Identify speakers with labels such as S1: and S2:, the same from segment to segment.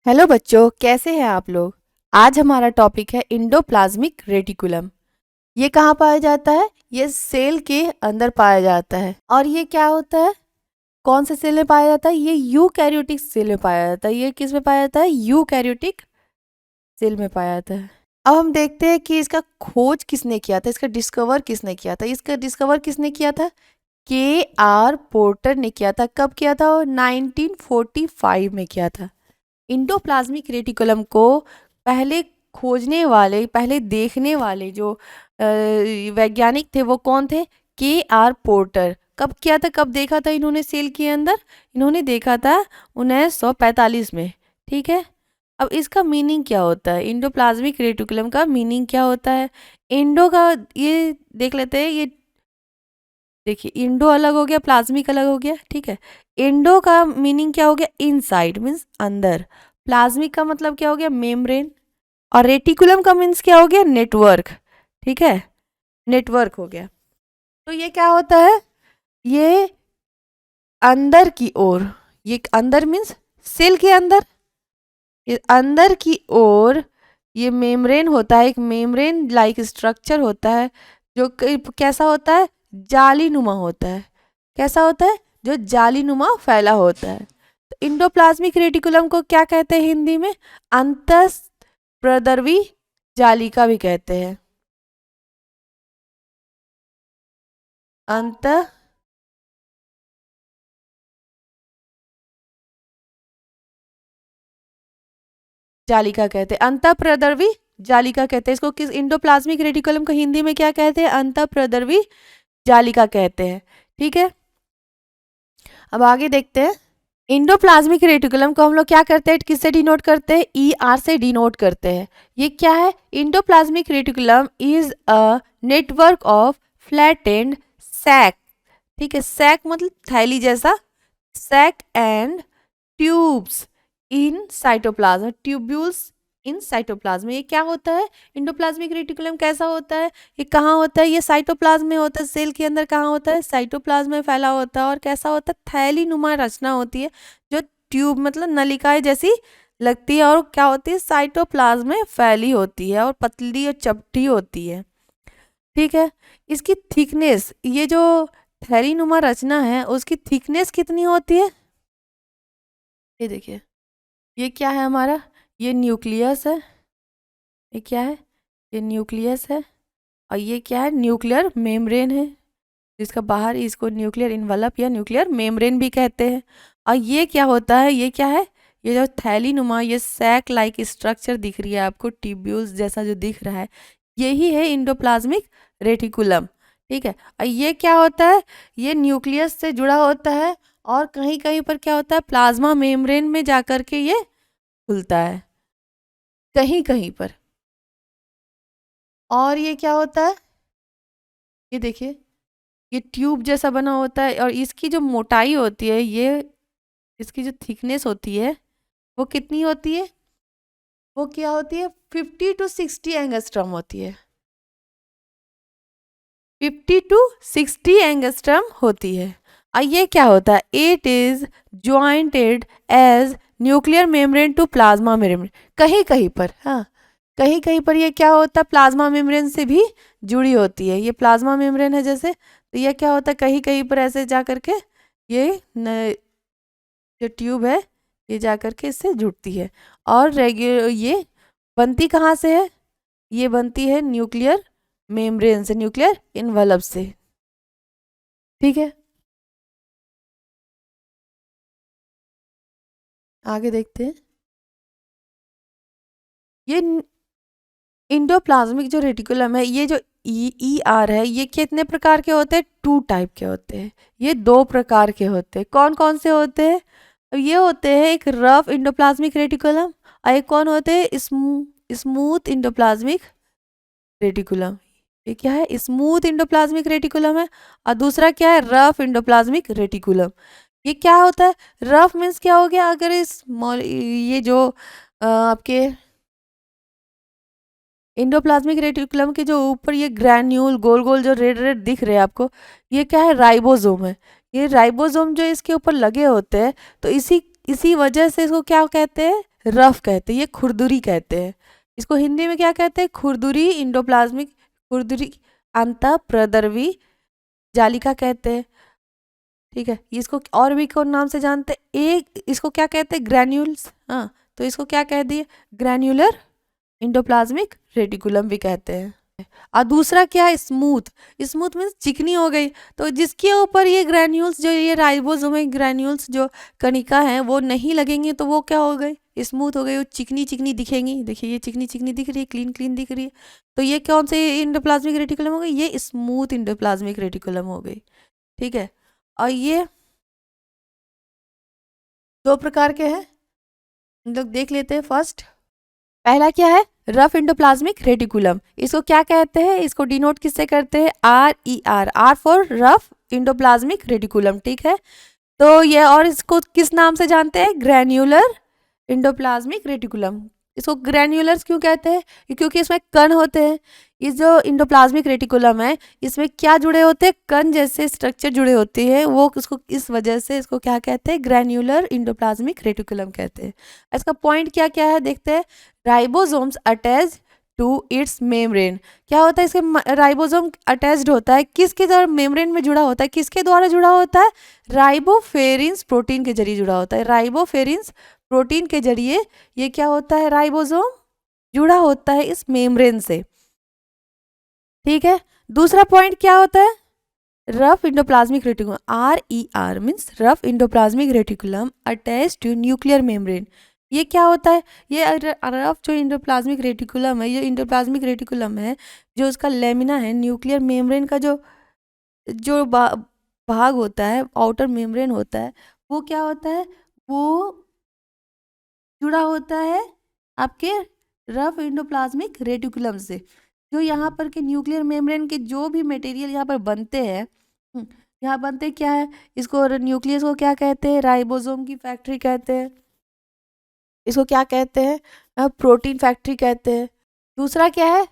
S1: Hello बच्चों, कैसे हैं आप लोग। आज हमारा टॉपिक है इंडोप्लाज्मिक रेटिकुलम। ये कहाँ पाया जाता है? ये सेल के अंदर पाया जाता है। और ये क्या होता है? कौन से सेल में पाया जाता है? ये यूकैरियोटिक सेल में पाया जाता है। ये किस में पाया जाता है? यूकैरियोटिक सेल में पाया जाता है। अब हम देखते हैं कि इसका खोज किसने किया था, इसका डिस्कवर किसने किया था। इसका डिस्कवर किसने किया था? के.आर. पोर्टर ने किया था। कब किया था? 1945 में किया था। इंडोप्लाज्मिक रेटिकुलम को पहले खोजने वाले, पहले देखने वाले जो वैज्ञानिक थे वो कौन थे? के.आर. पोर्टर। कब किया था, कब देखा था इन्होंने सेल के अंदर? इन्होंने देखा था 1945 में। ठीक है। अब इसका मीनिंग क्या होता है? इंडोप्लाज्मिक रेटिकुलम का मीनिंग क्या होता है? इंडो का ये देख लेते हैं। ये देखिए, इंडो अलग हो गया, प्लाज्मिक अलग हो गया। ठीक है। इंडो का मीनिंग क्या हो गया? इनसाइड मीन्स अंदर। प्लाज्मिक का मतलब क्या हो गया? मेम्ब्रेन। और रेटिकुलम का मीन्स क्या हो गया? नेटवर्क। ठीक है, नेटवर्क हो गया। तो ये क्या होता है? ये अंदर की ओर, ये अंदर मीन्स सेल के अंदर, ये अंदर की ओर ये मेम्ब्रेन होता है। एक मेम्ब्रेन लाइक स्ट्रक्चर होता है जो कैसा होता है? जाली नुमा होता है। कैसा होता है? जो जाली नुमा फैला होता है। तो इंडोप्लाज्मिक रेटिकुलम को क्या कहते हैं हिंदी में? अंतःप्रद्रवी जालिका भी कहते हैं। अंत जालिका कहते हैं, अंतःप्रद्रवी जालिका कहते हैं इसको। किस इंडोप्लाज्मिक रेटिकुलम को हिंदी में क्या कहते हैं? अंतःप्रद्रवी जालिका कहते हैं। ठीक है। अब आगे देखते हैं। इंडोप्लाज्मिक रेटिकुलम को हम लोग क्या करते हैं? किससे डिनोट करते हैं? ER से डिनोट करते हैं। ये क्या है? Endoplasmic reticulum is a network of flattened sac. ठीक है, सैक मतलब थैली जैसा, sac and tubes in cytoplasm, tubules in cytoplasm. ये क्या होता है? इंडोप्लाज्मिक रेटिकुलम कैसा होता है? ये कहाँ होता है? ये साइटोप्लाज्म में होता है। सेल के अंदर कहाँ होता है? साइटोप्लाज्म में फैला होता है। और कैसा होता है? थैली नुमा रचना होती है जो ट्यूब मतलब नलिकाएं जैसी लगती है। और क्या होती है? साइटोप्लाज्म में फैली होती है और पतली और चपटी होती है। ठीक है। इसकी थिकनेस, ये जो थैली नुमा रचना है उसकी थिकनेस कितनी होती है? ये देखिए, ये क्या है हमारा? ये न्यूक्लियस है। ये क्या है? ये न्यूक्लियस है। और ये क्या है? न्यूक्लियर मेम्ब्रेन है, जिसका बाहर इसको न्यूक्लियर इन्वलप या न्यूक्लियर मेम्ब्रेन भी कहते हैं। और ये क्या होता है? ये क्या है? ये जो थैली नुमा, ये सैक लाइक स्ट्रक्चर दिख रही है आपको, ट्यूब्यूल्स जैसा जो दिख रहा है, यही है इंडोप्लाज्मिक रेटिकुलम। ठीक है। और ये क्या होता है? ये न्यूक्लियस से जुड़ा होता है। और कहीं कहीं पर क्या होता है? प्लाज्मा मेम्ब्रेन में जाकर के ये खुलता है कहीं कहीं पर। और ये क्या होता है? ये देखिए, ये ट्यूब जैसा बना होता है। और इसकी जो मोटाई होती है, ये इसकी जो थिकनेस होती है वो कितनी होती है? वो क्या होती है? 50 to 60 एंगस्ट्रम होती है। 50 to 60 एंगस्ट्रम होती है। और ये क्या होता है? It is jointed as nuclear membrane to plasma membrane. कहीं कहीं पर, हाँ, कहीं कहीं पर ये क्या होता है? प्लाज्मा मेम्ब्रेन से भी जुड़ी होती है। ये प्लाज्मा मेम्ब्रेन है जैसे, तो ये क्या होता है? कहीं कहीं पर ऐसे जा करके ये जो ट्यूब है ये जा करके इससे जुड़ती है। और रेगुलर ये बनती कहाँ से है? ये बनती है न्यूक्लियर मेम्ब्रेन से, न्यूक्लियर इन्वलप से। ठीक है। आगे देखते हैं। ये इंडोप्लाज्मिक जो रेटिकुलम है, ये जो ER है, ये कितने प्रकार के होते हैं? 2 टाइप के होते हैं। ये 2 प्रकार के होते हैं। कौन कौन से होते हैं? अब ये होते हैं एक रफ इंडोप्लाज्मिक रेटिकुलम, और एक कौन होते हैं? Smooth endoplasmic reticulum. ये क्या है? स्मूथ इंडोप्लाज्मिक रेटिकुलम है। और दूसरा क्या है? Rough endoplasmic reticulum. ये क्या होता है? रफ मीन्स क्या हो गया? अगर ये जो आपके इंडोप्लाज्मिक रेटिकुलम के जो ऊपर ये ग्रैन्यूल गोल गोल जो रेड रेड दिख रहे हैं आपको, ये क्या है? राइबोसोम है। ये राइबोसोम जो इसके ऊपर लगे होते हैं, तो इसी इसी वजह से इसको क्या कहते हैं? रफ कहते हैं, ये खुरदुरी कहते हैं। इसको हिंदी में क्या कहते हैं? खुरदुरी इंडोप्लाज्मिक, खुरदुरी अंतःप्रद्रवी जालिका कहते हैं। ठीक है, इसको और भी कौन नाम से जानते हैं? एक इसको क्या कहते हैं? ग्रैन्यूल्स। हाँ, तो इसको क्या कह दिए? ग्रैन्युलर इंडोप्लाज्मिक रेटिकुलम भी कहते हैं। और दूसरा क्या है? स्मूथ। स्मूथ मीन्स चिकनी हो गई, तो जिसके ऊपर ये ग्रैन्यूल्स, जो ये राइबोसोमिक ग्रैन्यूल्स जो कणिका हैं वो नहीं लगेंगी, तो वो क्या हो गई? स्मूथ हो गई, वो चिकनी चिकनी दिखेंगी। देखिए ये चिकनी चिकनी दिख रही है, क्लीन क्लीन दिख रही है, तो ये कौन से इंडोप्लाज्मिक रेटिकुलम हो गई? ये स्मूथ इंडोप्लाज्मिक रेटिकुलम हो गई। ठीक है, और ये दो प्रकार के हैं, हम लोग देख लेते हैं। फर्स्ट, पहला क्या है? Rough endoplasmic reticulum. इसको क्या कहते हैं? इसको डिनोट किससे करते हैं? RER, R for rough endoplasmic reticulum. ठीक है, तो ये, और इसको किस नाम से जानते हैं? Granular endoplasmic reticulum. इसको ग्रैन्युलर्स क्यों कहते हैं? क्योंकि इसमें कण होते हैं। ये जो इंडोप्लाज्मिक रेटिकुलम है, इसमें क्या जुड़े होते हैं? कण जैसे स्ट्रक्चर जुड़े होते हैं, वो इसको, इस वजह से इसको क्या कहते हैं? ग्रैन्युलर इंडोप्लाज्मिक रेटिकुलम कहते हैं। इसका पॉइंट क्या क्या है देखते हैं। Ribosomes attach to its membrane. क्या होता है? इसके राइबोसोम अटैच्ड होता है, किसके द्वारा? मेम्ब्रेन में जुड़ा होता है। किसके द्वारा जुड़ा होता है? राइबोफेरिन्स प्रोटीन के जरिए जुड़ा होता है। राइबोफेरिन्स प्रोटीन के जरिए ये क्या होता है? राइबोसोम जुड़ा होता है इस मेम्ब्रेन से। ठीक है, दूसरा पॉइंट क्या होता है? Rough endoplasmic reticulum, RER means rough endoplasmic reticulum attach to nuclear membrane. ये क्या होता है? ये रफ जो इंडोप्लाज्मिक रेटिकुलम है, ये इंडोप्लाज्मिक रेटिकुलम है, जो उसका लेमिना है, न्यूक्लियर मेम्ब्रेन का जो जो भाग होता है, आउटर मेम्ब्रेन होता है, वो क्या होता है? वो जुड़ा होता है आपके रफ इंडोप्लाज्मिक रेटिकुलम से। जो यहाँ पर के न्यूक्लियर मेम्ब्रेन के जो भी मटेरियल यहाँ पर बनते हैं, यहाँ बनते क्या है? इसको न्यूक्लियस को क्या कहते हैं? राइबोसोम की फैक्ट्री कहते हैं। इसको क्या कहते हैं? प्रोटीन फैक्ट्री कहते हैं। दूसरा क्या है?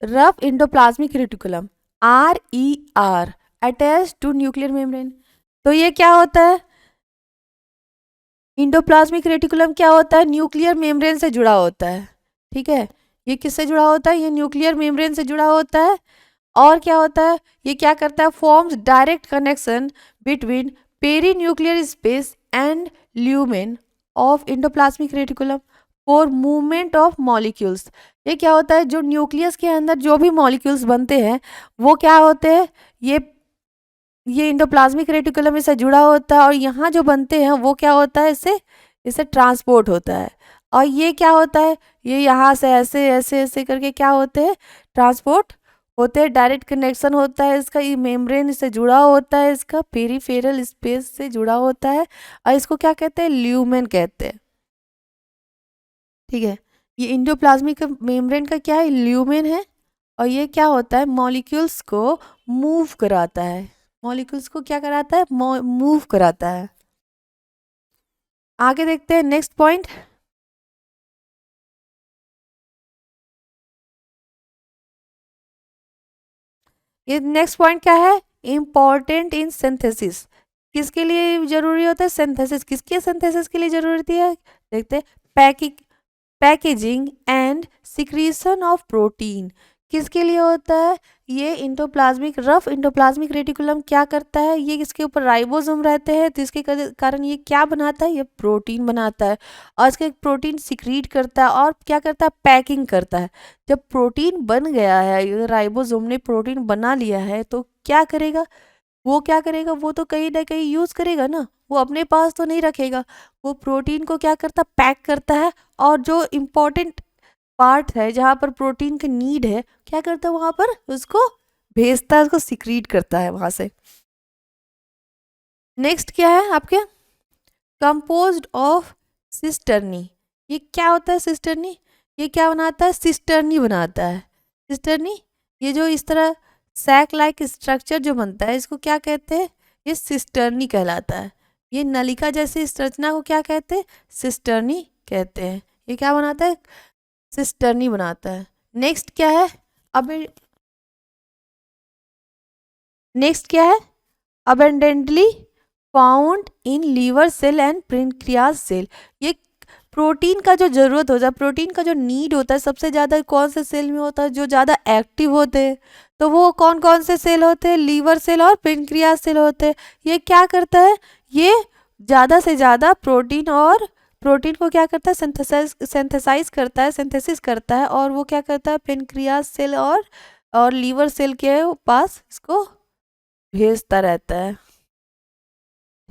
S1: Rough endoplasmic reticulum, RER attach to nuclear membrane. तो ये क्या होता है? इंडोप्लाज्मिक रेटिकुलम क्या होता है? न्यूक्लियर मेम्ब्रेन से जुड़ा होता है। ठीक है, ये किससे जुड़ा होता है? ये न्यूक्लियर मेम्ब्रेन से जुड़ा होता है। और क्या होता है? ये क्या करता है? Forms direct connection between perinuclear space and lumen of endoplasmic reticulum for movement of molecules. ये क्या होता है? जो न्यूक्लियस के अंदर जो भी मॉलिक्यूल्स बनते हैं, वो क्या होते हैं? ये इंडोप्लाज्मिक रेटिकुलम इससे जुड़ा होता है, और यहाँ जो बनते हैं वो क्या होता है? इससे ट्रांसपोर्ट होता है। और ये क्या होता है? ये यहाँ से ऐसे ऐसे ऐसे करके क्या होते हैं? ट्रांसपोर्ट होते हैं। डायरेक्ट कनेक्शन होता है इसका, ये मेम्ब्रेन से जुड़ा होता है, इसका पेरिफेरल स्पेस से जुड़ा होता है, और इसको क्या कहते हैं? ल्यूमेन कहते हैं। ठीक है, ये इंडोप्लाज्मिक मेम्ब्रेन का क्या है? ल्यूमेन है। और ये क्या होता है? मॉलिक्यूल्स को मूव कराता है। मॉलिक्यूल्स को क्या कराता है? मूव कराता है। आगे देखते हैं नेक्स्ट पॉइंट। ये नेक्स्ट पॉइंट क्या है? Important in synthesis. किसके लिए जरूरी होता है? सिंथेसिस। किसके सिंथेसिस के लिए जरूरत है? देखते हैं। Packaging and secretion of protein किसके लिए होता है? ये इंडोप्लाज्मिक, रफ इंडोप्लाज्मिक रेटिकुलम क्या करता है? ये इसके ऊपर राइबोसोम रहते हैं, तो इसके कारण ये क्या बनाता है? ये प्रोटीन बनाता है, और इसके प्रोटीन सिक्रीट करता है, और क्या करता है? पैकिंग करता है। जब प्रोटीन बन गया है, राइबोसोम ने प्रोटीन बना लिया है, तो क्या करेगा? वो क्या करेगा? वो तो कहीं ना कहीं यूज करेगा ना, वो अपने पास तो नहीं रखेगा। वो प्रोटीन को क्या करता? पैक करता है, और जो इम्पोर्टेंट पार्ट है जहाँ पर प्रोटीन की नीड है, क्या करता है? वहां पर उसको भेजता है, उसको सिक्रीट करता है वहां से। नेक्स्ट क्या है आपके? Composed of cisternae. ये क्या होता है? सिस्टर्नी ये क्या बनाता है? सिस्टर्नी बनाता है। सिस्टर्नी, ये जो इस तरह सैक लाइक स्ट्रक्चर जो बनता है, इसको क्या कहते हैं? ये सिस्टर्नी कहलाता है। ये नलिका जैसी संरचना को क्या कहते हैं? सिस्टर्नी कहते हैं। ये क्या बनाता है? सिस्टर्नी बनाता है। नेक्स्ट क्या है? अब नेक्स्ट क्या है? Abundantly found in liver cell and pancreas cell. ये प्रोटीन का जो जरूरत होता है, प्रोटीन का जो नीड होता है, सबसे ज़्यादा कौन से सेल में होता है, जो ज़्यादा एक्टिव होते हैं, तो वो कौन कौन से सेल होते हैं, लीवर सेल और पेनक्रियास सेल होते हैं। ये क्या करता है, ये ज़्यादा से ज़्यादा प्रोटीन और प्रोटीन को क्या करता है, सिंथेसाइज करता है, सिंथेसिस करता है, और वो क्या करता है, पेनक्रियास सेल और लीवर सेल के पास इसको भेजता रहता है।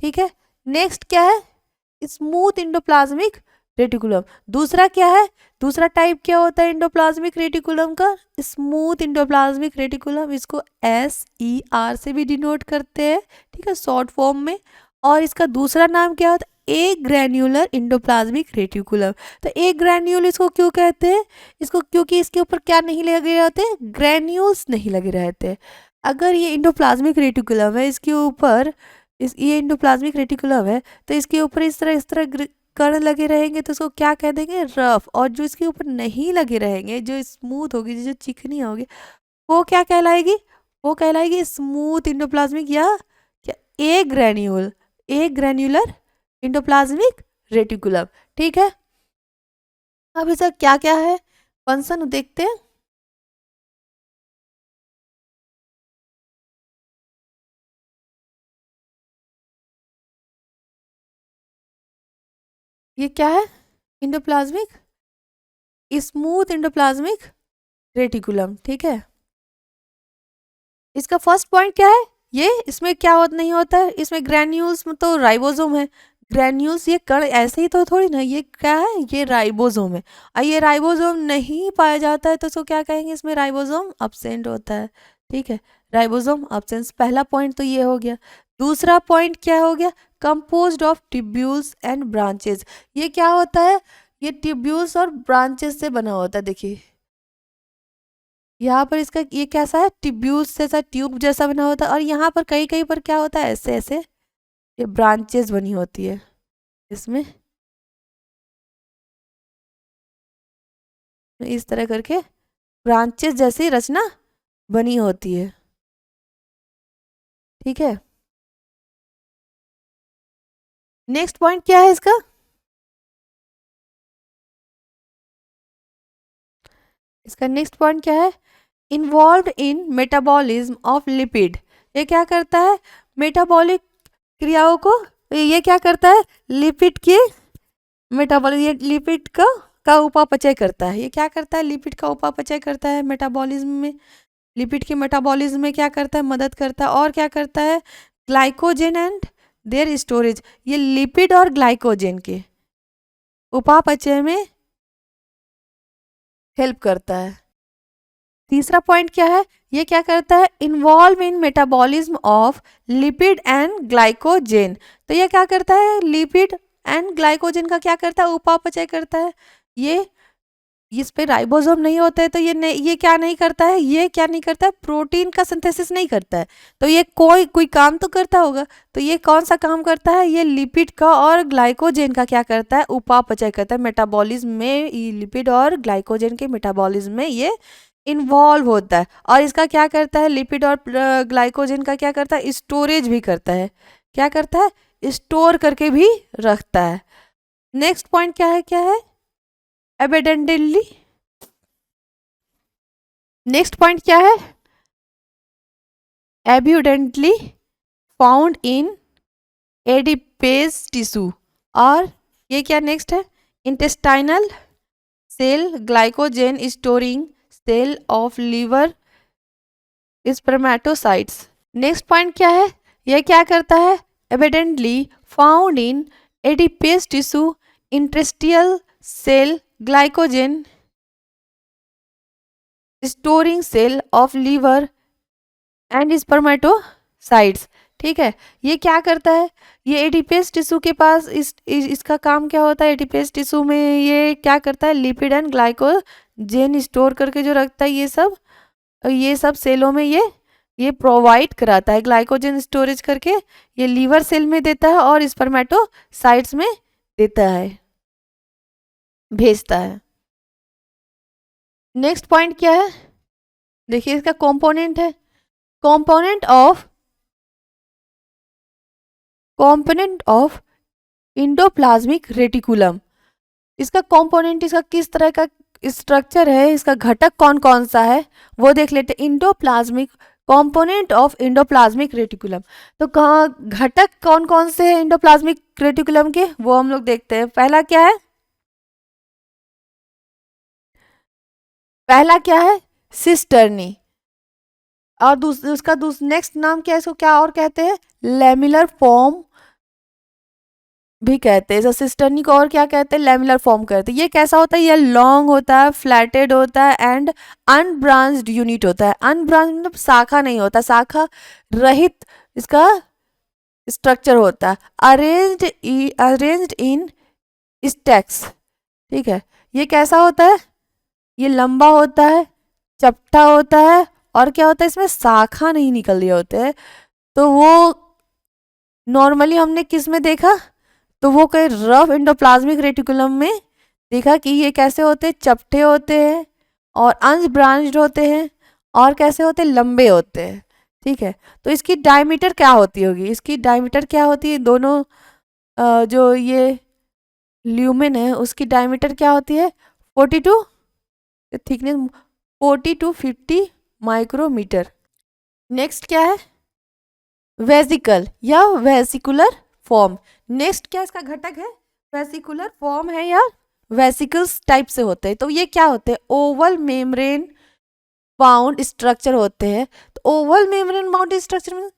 S1: ठीक है, नेक्स्ट क्या है, स्मूथ इंडोप्लाज्मिक रेटिकुलम। दूसरा क्या है, दूसरा टाइप क्या होता है इंडोप्लाज्मिक रेटिकुलम का, स्मूथ इंडोप्लाज्मिक रेटिकुलम। इसको SER से भी डिनोट करते हैं, ठीक है, शॉर्ट फॉर्म में। और इसका दूसरा नाम क्या होता है, ए ग्रैन्युलर इंडोप्लाज्मिक रेटिकुलम। तो ए ग्रैन्यूल इसको क्यों कहते हैं, इसको क्योंकि इसके ऊपर क्या नहीं लगे रहते, ग्रैन्यूल्स नहीं लगे रहते। अगर ये इंडोप्लाज्मिक रेटिकुलम है, इसके ऊपर ये इंडोप्लाज्मिक रेटिकुलम है, तो इसके ऊपर इस तरह कण लगे रहेंगे तो उसको क्या कह देंगे, रफ। और जो इसके ऊपर नहीं लगे रहेंगे, जो स्मूथ होगी, जो चिकनी होगी, वो क्या कहलाएगी, वो कहलाएगी स्मूथ इंडोप्लाज्मिक या क्या, ए ग्रैन्युलर इंडोप्लाज्मिक रेटिकुलम। ठीक है, अब इसका क्या क्या है फंक्शन देखते हैं। ये क्या है, इंडोप्लाज्मिक, स्मूथ इंडोप्लाज्मिक रेटिकुलम। ठीक है, इसका फर्स्ट पॉइंट क्या है, ये इसमें क्या नहीं होता है, इसमें ग्रैन्यूल्स में तो राइबोसोम है। ग्रैन्यूल्स ये कण ऐसे ही तो थोड़ी ना, ये क्या है, ये राइबोसोम है। और ये राइबोसोम नहीं पाया जाता है तो इसको क्या कहेंगे, इसमें राइबोसोम अब्सेंट होता है। ठीक है, राइबोसोम अब्सेंस, पहला पॉइंट तो ये हो गया। दूसरा पॉइंट क्या हो गया, composed of tubules and branches. ये क्या होता है, ये ट्यूब्यूल्स और ब्रांचेस से बना होता है। देखिए यहाँ पर इसका ये कैसा है, ट्यूब्यूल्स जैसा, ट्यूब जैसा बना होता है, और यहाँ पर कहीं कहीं पर क्या होता है, ऐसे ऐसे ये ब्रांचेस बनी होती है इसमें, इस तरह करके ब्रांचेस जैसी रचना बनी होती है। ठीक है, नेक्स्ट पॉइंट क्या है इसका, इसका नेक्स्ट पॉइंट क्या है, involve in metabolism of lipid. ये क्या करता है, मेटाबॉलिक क्रियाओं को, ये क्या करता है, लिपिड के मेटाबॉलिज्म, ये लिपिड का उपापचय करता है। ये क्या करता है, लिपिड का उपापचय करता है मेटाबॉलिज्म में, लिपिड के मेटाबॉलिज्म में क्या करता है, मदद करता है। और क्या करता है, ग्लाइकोजन एंड देयर स्टोरेज, ये लिपिड और ग्लाइकोजन के उपापचय में हेल्प करता है। तीसरा पॉइंट क्या है, ये क्या करता है, involve in metabolism of lipid and glycogen. तो ये क्या करता है, लिपिड एंड ग्लाइकोजन का क्या करता है, उपापचय करता है। ये इस पे राइबोसोम नहीं होते हैं तो ये क्या नहीं करता है, ये क्या नहीं करता है, प्रोटीन का सिंथेसिस नहीं करता है। तो ये कोई काम तो करता होगा, तो ये कौन सा काम करता है, ये लिपिड का और ग्लाइकोजन का क्या करता है, उपापचय करता है। मेटाबॉलिज्म में ये लिपिड और ग्लाइकोजन के मेटाबॉलिज्म में ये इन्वॉल्व होता है। और इसका क्या करता है, लिपिड और ग्लाइकोजन का क्या करता है, स्टोरेज भी करता है। क्या करता है, स्टोर करके भी रखता है। नेक्स्ट पॉइंट क्या है, क्या है, एबिडेंटली, नेक्स्ट पॉइंट क्या है, एब्यूडेंटली फाउंड इन एडिपेज टिश्यू। और ये क्या नेक्स्ट है, intestinal cell, glycogen storing cell of liver spermatocytes. Next point क्या है, ये क्या करता है, evidently found in adipose tissue interstitial cell glycogen storing cell of liver and spermatocytes. ठीक है, ये क्या करता है, ये एडिपेज टिश्यू के पास इसका काम क्या होता है, एडिपेज टिश्यू में ये क्या करता है, लिपिड एंड ग्लाइकोजन स्टोर करके जो रखता है, ये सब सेलों में ये प्रोवाइड कराता है, ग्लाइकोजन स्टोरेज करके ये लीवर सेल में देता है और स्पर्मेटोसाइट्स में देता है, भेजता है। नेक्स्ट पॉइंट क्या है, देखिए इसका कंपोनेंट है, component of component of endoplasmic reticulum. इसका कंपोनेंट, इसका किस तरह का स्ट्रक्चर है, इसका घटक कौन कौन सा है वो देख लेते हैं। Endoplasmic component of endoplasmic reticulum, तो कहाँ घटक कौन कौन से हैं इंडोप्लाज्मिक रेटिकुलम के, वो हम लोग देखते हैं। पहला क्या है, पहला क्या है, सिस्टर्नी। और उसका नेक्स्ट नाम क्या है, इसको क्या और कहते हैं, लेमिलर फॉर्म भी कहते हैं। सिस्टर्नी को और क्या कहते हैं, लेमिलर फॉर्म कहते हैं। ये कैसा होता है, ये लॉन्ग होता है, फ्लैटेड होता है एंड अनब्रांच्ड यूनिट होता है। अनब्रांच मतलब शाखा नहीं होता, शाखा रहित इसका स्ट्रक्चर होता है। अरेंज्ड इन स्टैक्स, ठीक है। ये कैसा होता है, ये लंबा होता है, चपटा होता है, और क्या होता है, इसमें शाखा नहीं निकल रही होते हैं। तो वो नॉर्मली हमने किस में देखा, तो वो कई रफ इंडोप्लाज्मिक रेटिकुलम में देखा कि ये कैसे होते हैं, चपटे होते हैं और अनब्रांच्ड होते हैं, और कैसे होते हैं, लंबे होते हैं, ठीक है। तो इसकी डायमीटर क्या होती होगी, इसकी डायमीटर क्या होती है, दोनों जो ये ल्यूमेन है उसकी डायमीटर क्या होती है, 42, थिकनेस 40 to 50 माइक्रोमीटर। नेक्स्ट क्या है, वेसिकल या वेसिकुलर फॉर्म। नेक्स्ट क्या इसका घटक है, वेसिकुलर फॉर्म है या वेसिकल्स टाइप से होते हैं। तो ये क्या होते हैं, ओवल मेम्ब्रेन बाउंड स्ट्रक्चर होते हैं। तो ओवल मेम्ब्रेन बाउंड स्ट्रक्चर में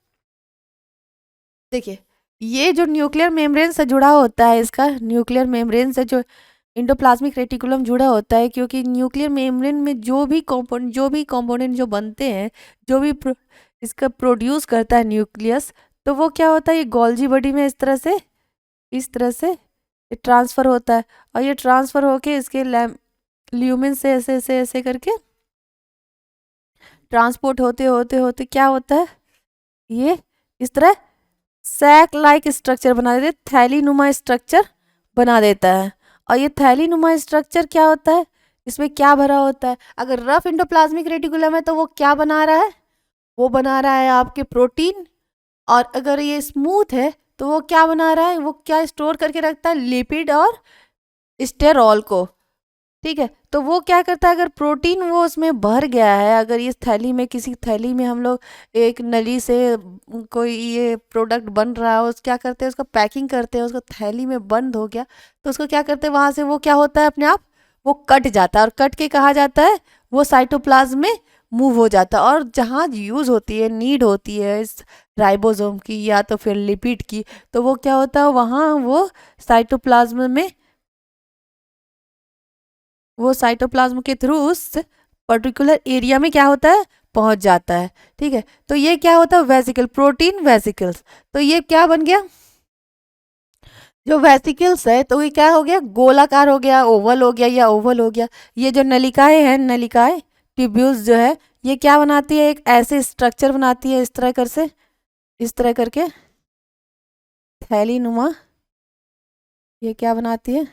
S1: देखिए, ये जो न्यूक्लियर मेम्ब्रेन से जुड़ा होता है, इसका न्यूक्लियर मेम्ब्रेन से जो इंडोप्लाज्मिक रेटिकुलम जुड़ा होता है, क्योंकि न्यूक्लियर मेम्ब्रेन में जो भी कंपोनेंट जो बनते हैं, जो भी इसका प्रोड्यूस करता है न्यूक्लियस, तो वो क्या होता है, ये गोल्जी बॉडी में इस तरह से ट्रांसफ़र होता है। और ये ट्रांसफ़र होके इसके ल्यूमेन से ऐसे ऐसे ऐसे करके ट्रांसपोर्ट होते होते होते क्या होता है, ये इस तरह सैक लाइक स्ट्रक्चर बना देते, थैली नुमा स्ट्रक्चर बना देता है। और ये थैली नुमा स्ट्रक्चर क्या होता है, इसमें क्या भरा होता है। अगर रफ इंडोप्लाज्मिक रेटिकुलम है तो वो क्या बना रहा है, वो बना रहा है आपके प्रोटीन। और अगर ये स्मूथ है तो वो क्या बना रहा है, वो क्या स्टोर करके रखता है, लिपिड और स्टेरॉल को, ठीक है। तो वो क्या करता है, अगर प्रोटीन वो उसमें भर गया है, अगर इस थैली में, किसी थैली में हम लोग एक नली से कोई ये प्रोडक्ट बन रहा है, उस क्या करते हैं, उसका पैकिंग करते हैं, उसको थैली में बंद हो गया तो उसको क्या करते हैं, वहाँ से वो क्या होता है, अपने आप वो कट जाता है, और कट के कहा जाता है, वो साइटोप्लाज्म में मूव हो जाता है। और जहाँ यूज़ होती है, नीड होती है इस राइबोसोम की या तो फिर लिपिड की, तो वो क्या होता है, वहाँ वो साइटोप्लाज्म में, वो साइटोप्लाज्म के थ्रू उस पर्टिकुलर एरिया में क्या होता है, पहुंच जाता है, ठीक है। तो ये क्या होता है, वेसिकल, प्रोटीन वेसिकल्स। तो ये क्या बन गया, जो वेसिकल्स है, तो ये क्या हो गया, गोलाकार हो गया, ओवल हो गया या ओवल हो गया। ये जो नलिकाएं हैं, नलिकाएं ट्यूब्यूल्स जो है, ये क्या बनाती है, एक ऐसे स्ट्रक्चर बनाती है, इस तरह कर से, इस तरह करके थैली नुमा, ये क्या बनाती है,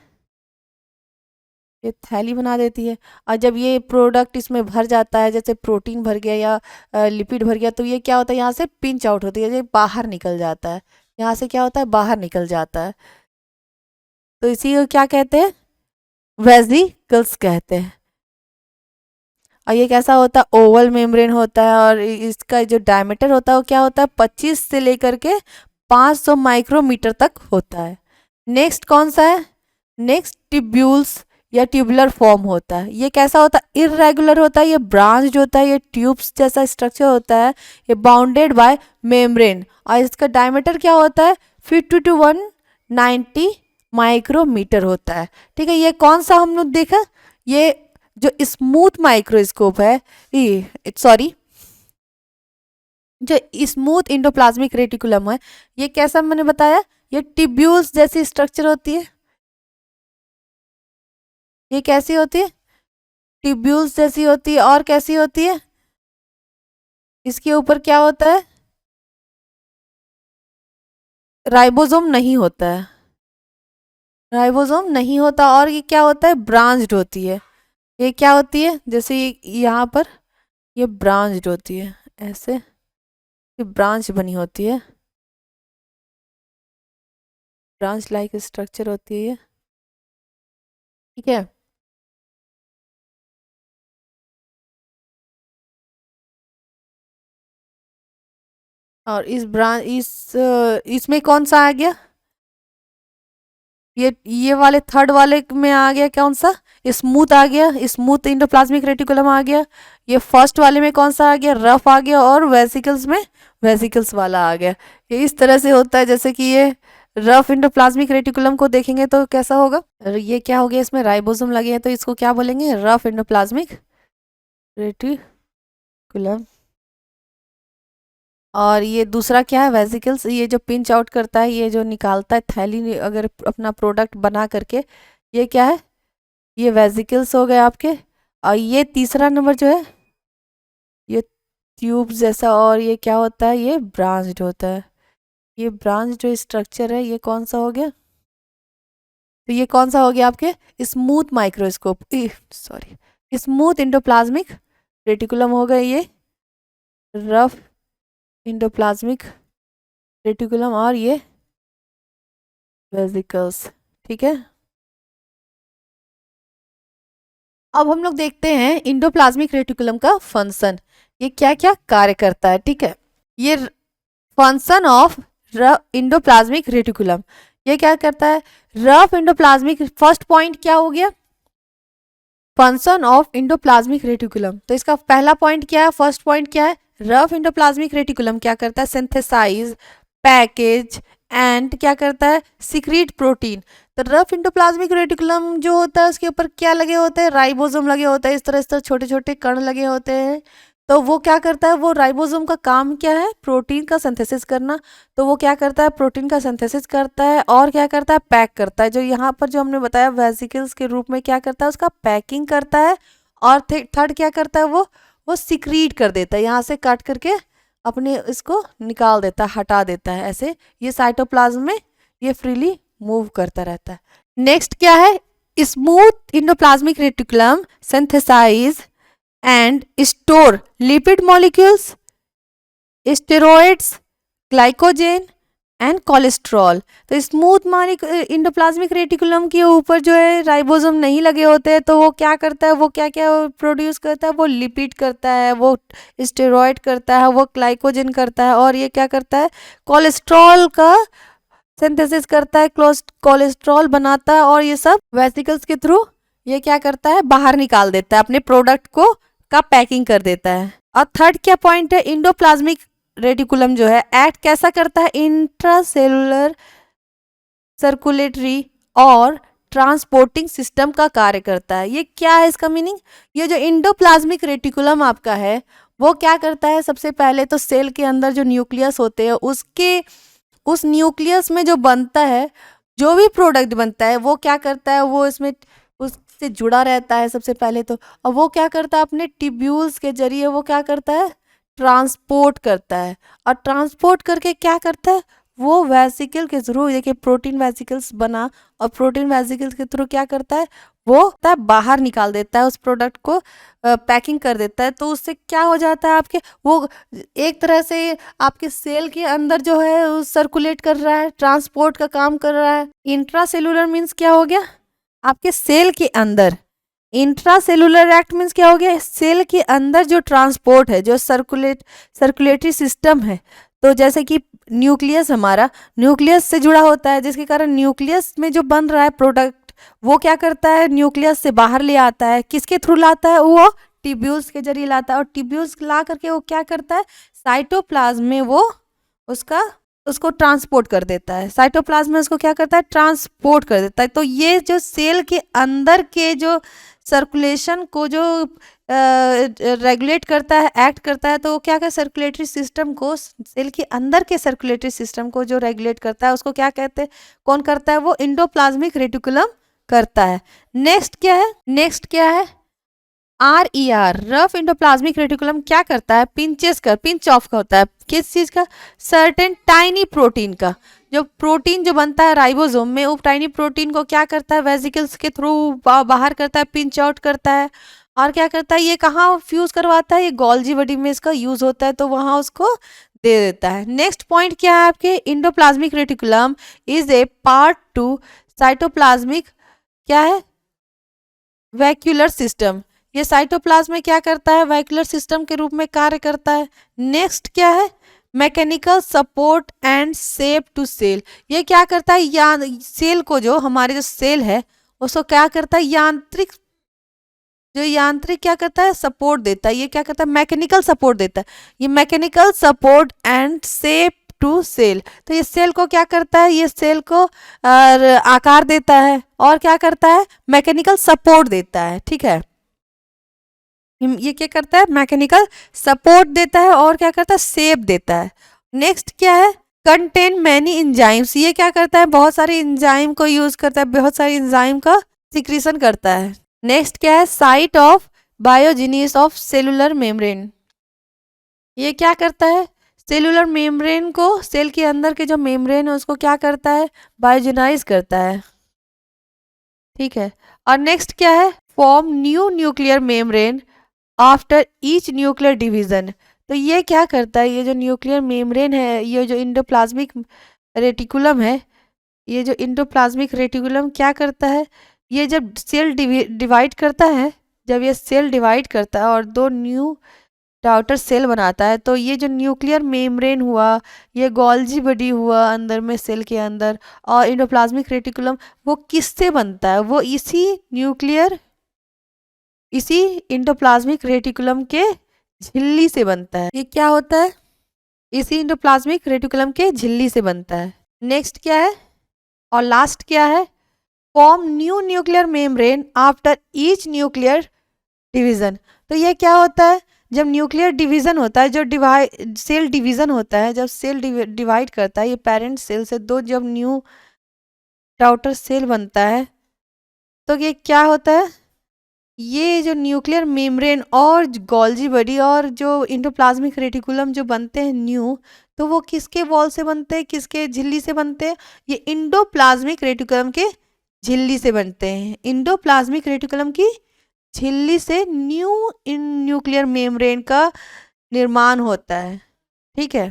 S1: ये थैली बना देती है। और जब ये प्रोडक्ट इसमें भर जाता है, जैसे प्रोटीन भर गया या लिपिड भर गया, तो ये क्या होता है, यहाँ से पिंच आउट होती है, ये बाहर निकल जाता है, यहाँ से क्या होता है, बाहर निकल जाता है। तो इसी को क्या कहते हैं, वेसिकल्स कहते हैं। और ये कैसा होता है, ओवल मेम्ब्रेन होता है, और इसका जो डायमीटर होता है वो क्या होता है, 25 से लेकर के 500 माइक्रोमीटर तक होता है। नेक्स्ट कौन सा है, नेक्स्ट ट्यूब्यूल्स या ट्यूबुलर फॉर्म होता है। ये कैसा होता है, इरेगुलर होता है, ये ब्रांच्ड होता है, ये ट्यूब्स जैसा स्ट्रक्चर होता है, ये बाउंडेड बाय मेम्ब्रेन। और इसका डायमीटर क्या होता है, 50 to 190 माइक्रोमीटर होता है, ठीक है। ये कौन सा हम लोग देखा, ये जो स्मूथ माइक्रोस्कोप है, ये सॉरी, जो स्मूथ इंडोप्लाज्मिक रेटिकुलम है, ये कैसा मैंने बताया, ये ट्यूब्यूल्स जैसी स्ट्रक्चर होती है। ये कैसी होती है, ट्यूब्यूल्स जैसी होती है। और कैसी होती है, इसके ऊपर क्या होता है, राइबोसोम नहीं होता है, राइबोसोम नहीं होता। और ये क्या होता है, ब्रांच्ड होती है। ये क्या होती है, जैसे यहाँ पर ये ब्रांच्ड होती है, ऐसे ये ब्रांच बनी होती है, ब्रांच लाइक स्ट्रक्चर होती है ये, ठीक है। और इसमें कौन सा आ गया, ये वाले थर्ड वाले में आ गया कौन सा, स्मूथ आ गया, स्मूथ इंडोप्लाज्मिक रेटिकुलम आ गया। ये फर्स्ट वाले में कौन सा आ गया, रफ आ गया। और वेसिकल्स में वेसिकल्स वाला आ गया। ये इस तरह से होता है, जैसे कि ये रफ इंडोप्लाज्मिक रेटिकुलम को देखेंगे तो कैसा होगा, ये क्या हो गया, इसमें राइबोसोम लगे हैं तो इसको क्या बोलेंगे, रफ इंडोप्लाज्मिक रेटिकुलम। और ये दूसरा क्या है, वेसिकल्स, ये जो पिंच आउट करता है, ये जो निकालता है थैली अगर अपना प्रोडक्ट बना करके, ये क्या है, ये वेसिकल्स हो गए आपके। और ये तीसरा नंबर जो है, ये ट्यूब जैसा, और ये क्या होता है, ये ब्रांच्ड होता है। ये ब्रांच जो स्ट्रक्चर है ये कौन सा हो गया, तो ये कौन सा हो गया आपके, smooth microscope, sorry smooth endoplasmic reticulum हो गए ये, रफ इंडोप्लाज्मिक रेटिकुलम, और ये वेसिकल्स, ठीक है। अब हम लोग देखते हैं इंडोप्लाज्मिक रेटिकुलम का फंक्शन, ये क्या क्या कार्य करता है, ठीक है। ये फंक्शन ऑफ इंडोप्लाज्मिक रेटिकुलम, ये क्या करता है, रफ इंडोप्लाज्मिक, फर्स्ट पॉइंट क्या हो गया, फंक्शन ऑफ इंडोप्लाज्मिक रेटिकुलम। तो इसका पहला पॉइंट क्या है, फर्स्ट पॉइंट क्या है, रफ इंडोप्लाज्मिक रेटिकुलम क्या करता है, सिंथेसाइज, पैकेज एंड क्या करता है, सीक्रेट प्रोटीन। तो रफ इंडोप्लाज्मिक रेटिकुलम जो होता है उसके ऊपर क्या लगे होते हैं, राइबोसोम लगे होते हैं, इस तरह छोटे छोटे कण लगे होते हैं। तो वो क्या करता है, वो राइबोसोम का काम क्या है, प्रोटीन का सिंथेसिस करना। तो वो क्या करता है, प्रोटीन का सिंथेसिस करता है, और क्या करता है, पैक करता है। जो यहाँ पर जो हमने बताया वेसिकल्स के रूप में क्या करता है, उसका पैकिंग करता है। और थर्ड क्या करता है, वो सिक्रीट कर देता है, यहाँ से काट करके अपने इसको निकाल देता है, हटा देता है, ऐसे ये साइटोप्लाज्म में ये फ्रीली मूव करता रहता है। नेक्स्ट क्या है, smooth endoplasmic reticulum synthesize and store lipid molecules, steroids, glycogen and cholesterol. तो स्मूथ इंडोप्लाज्मिक रेटिकुलम के ऊपर जो है राइबोसोम नहीं लगे होते हैं, तो वो क्या करता है, वो क्या क्या प्रोड्यूस करता है, वो लिपिड करता है, वो स्टेरॉइड करता है, वो ग्लाइकोजन करता है, और ये क्या करता है, कोलेस्ट्रॉल का सिंथेसिस करता है, कोलेस्ट्रॉल बनाता है। और ये सब वेसिकल्स के थ्रू ये क्या करता है, बाहर निकाल देता है, अपने प्रोडक्ट को का पैकिंग कर देता है। और थर्ड क्या पॉइंट है, इंडोप्लाज्मिक रेटिकुलम जो है एक्ट कैसा करता है, इंट्रासेलुलर सर्कुलेटरी और ट्रांसपोर्टिंग सिस्टम का कार्य करता है। ये क्या है इसका मीनिंग, ये जो इंडोप्लाज्मिक रेटिकुलम आपका है वो क्या करता है, सबसे पहले तो सेल के अंदर जो न्यूक्लियस होते हैं उसके उस न्यूक्लियस में जो बनता है, जो भी प्रोडक्ट बनता है वो क्या करता है, वो इसमें उससे जुड़ा रहता है सबसे पहले तो। और वो क्या करता है, अपने टिब्यूल्स के जरिए वो क्या करता है, ट्रांसपोर्ट करता है। और ट्रांसपोर्ट करके क्या करता है, वो वेसिकल के थ्रू, देखिए प्रोटीन वेसिकल्स बना, और प्रोटीन वेसिकल्स के थ्रू क्या करता है, वो बाहर निकाल देता है उस प्रोडक्ट को, पैकिंग कर देता है। तो उससे क्या हो जाता है आपके, वो एक तरह से आपके सेल के अंदर जो है सर्कुलेट कर रहा है, ट्रांसपोर्ट का काम कर रहा है। इंट्रासेलुलर मीन्स क्या हो गया, आपके सेल के अंदर, इंट्रासेलुलर एक्ट मीन्स क्या हो गया, सेल के अंदर जो ट्रांसपोर्ट है, जो सर्कुलेटरी सिस्टम है। तो जैसे कि न्यूक्लियस हमारा न्यूक्लियस से जुड़ा होता है, जिसके कारण न्यूक्लियस में जो बन रहा है प्रोडक्ट वो क्या करता है, न्यूक्लियस से बाहर ले आता है, किसके थ्रू लाता है, वो टिब्यूल्स के जरिए लाता है। और टिब्यूल्स ला करके वो क्या करता है, साइटोप्लाज्म में वो उसको ट्रांसपोर्ट कर देता है, साइटोप्लाज्म में उसको क्या करता है, ट्रांसपोर्ट कर देता है। तो ये जो सेल के अंदर के जो सर्कुलेशन को जो रेगुलेट करता है, एक्ट करता है, तो वो क्या कहता है, सर्कुलेटरी सिस्टम को, सेल के अंदर के सर्कुलेटरी सिस्टम को जो रेगुलेट करता है उसको क्या कहते हैं, कौन करता है, वो इंडोप्लाज्मिक रेटिकुलम करता है। नेक्स्ट क्या है, RER, रफ इंडोप्लाज्मिक रेटिकुलम क्या करता है, पिंच ऑफ का होता है, किस चीज का, सर्टेन टाइनी प्रोटीन का। जो प्रोटीन जो बनता है राइबोसोम में, वो टाइनी प्रोटीन को क्या करता है, वेसिकल्स के थ्रू बाहर करता है, पिंच आउट करता है। और क्या करता है, ये कहाँ फ्यूज करवाता है, ये गोल्जी बॉडी में इसका यूज होता है, तो वहां उसको दे देता है। नेक्स्ट पॉइंट क्या है आपके, endoplasmic reticulum is a part two cytoplasmic क्या है, वैक्यूलर सिस्टम। ये साइटोप्लाज्म में क्या करता है, वैक्यूलर सिस्टम के रूप में कार्य करता है। नेक्स्ट क्या है, mechanical support and shape to cell. ये क्या करता है, सेल को, जो हमारे जो सेल है उसको क्या करता है, यांत्रिक क्या करता है, सपोर्ट देता है। ये क्या करता है, मैकेनिकल सपोर्ट देता है। ये mechanical support and shape to cell, तो ये सेल को क्या करता है, ये सेल को आकार देता है और क्या करता है, मैकेनिकल सपोर्ट देता है। ठीक है, ये क्या करता है, मैकेनिकल सपोर्ट देता है और क्या करता है, शेप देता है। नेक्स्ट क्या है, कंटेन मैनी एंजाइम्स। ये क्या करता है, बहुत सारे एंजाइम को यूज करता है, बहुत सारे एंजाइम का सिक्रीशन करता है। नेक्स्ट क्या है, site of biogenesis of cellular membrane. ये क्या करता है, सेलुलर मेम्ब्रेन को, सेल के अंदर के जो मेम्ब्रेन है उसको क्या करता है, बायोजेनाइज करता है। ठीक है, और नेक्स्ट क्या है, form new nuclear membrane after each nuclear division. तो ये क्या करता है, ये जो न्यूक्लियर मेम्ब्रेन है, ये जो इंडोप्लाज्मिक रेटिकुलम है, ये जो इंडोप्लाज्मिक रेटिकुलम क्या करता है, ये जब सेल डिवाइड करता है, जब ये सेल डिवाइड करता है और दो न्यू डाउटर सेल बनाता है, तो ये जो न्यूक्लियर मेम्ब्रेन हुआ, ये गोल्जी बॉडी हुआ अंदर में सेल के अंदर, और इंडोप्लाज्मिक रेटिकुलम वो किससे बनता है, वो इसी इंडोप्लाज्मिक रेटिकुलम के झिल्ली से बनता है। ये क्या होता है, इसी इंडोप्लाज्मिक रेटिकुलम के झिल्ली से बनता है। नेक्स्ट क्या है, और लास्ट क्या है, form new nuclear membrane after each nuclear division. तो ये क्या होता है, जब न्यूक्लियर डिवीजन होता है, जो सेल डिवीजन होता है, जब सेल डिवाइड करता है, ये पेरेंट सेल से दो जब न्यू डाउटर सेल बनता है, तो ये क्या होता है, ये जो न्यूक्लियर मेम्ब्रेन और गोल्जी बॉडी और जो इंडोप्लाज्मिक रेटिकुलम जो बनते हैं न्यू, तो वो किसके वॉल से बनते हैं, किसके झिल्ली से बनते हैं, ये इंडोप्लाज्मिक रेटिकुलम के झिल्ली से बनते हैं। इंडोप्लाज्मिक रेटिकुलम की झिल्ली से न्यूक्लियर मेम्ब्रेन का निर्माण होता है। ठीक है,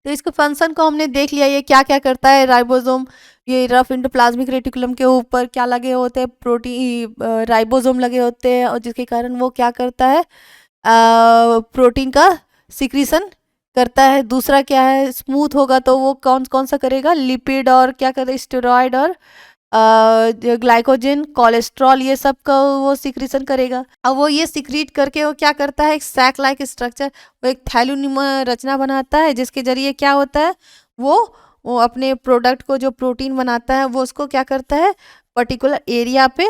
S1: तो इसके फंक्शन को हमने देख लिया, ये क्या क्या करता है, राइबोसोम, ये रफ इंडोप्लाज्मिक रेटिकुलम के ऊपर क्या लगे होते हैं, प्रोटीन राइबोसोम लगे होते हैं, और जिसके कारण वो क्या करता है, प्रोटीन का सिक्रीशन करता है। दूसरा क्या है, स्मूथ होगा तो वो कौन कौन सा करेगा, लिपिड और क्या करता है, स्टेरॉयड और ग्लाइकोजन, कोलेस्ट्रॉल, ये सब का वो सिक्रीशन करेगा। अब वो ये सिक्रीट करके वो क्या करता है, एक सैक लाइक स्ट्रक्चर, वो एक थैलोनिमा रचना बनाता है, जिसके जरिए क्या होता है, वो अपने प्रोडक्ट को, जो प्रोटीन बनाता है, वो उसको क्या करता है, पर्टिकुलर एरिया पे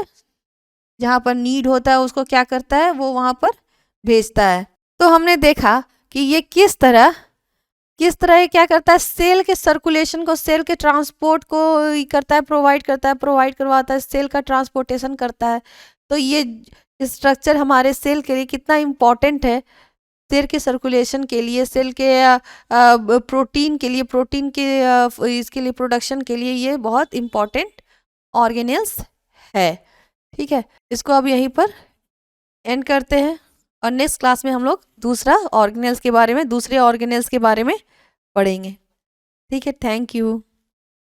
S1: जहाँ पर नीड होता है उसको क्या करता है, वो वहाँ पर भेजता है। तो हमने देखा कि ये किस तरह ये क्या करता है, सेल के सर्कुलेशन को, सेल के ट्रांसपोर्ट को करता है, प्रोवाइड करवाता है, सेल का ट्रांसपोर्टेशन करता है। तो ये स्ट्रक्चर हमारे सेल के लिए कितना इम्पॉर्टेंट है, सेल के सर्कुलेशन के लिए, सेल के प्रोटीन के लिए, प्रोटीन के इसके लिए, प्रोडक्शन के लिए ये बहुत इम्पॉर्टेंट ऑर्गेनेल्स है। ठीक है, इसको अब यहीं पर एंड करते हैं, और नेक्स्ट क्लास में हम लोग दूसरे ऑर्गेनेल्स के बारे में पढ़ेंगे। ठीक है, थैंक यू।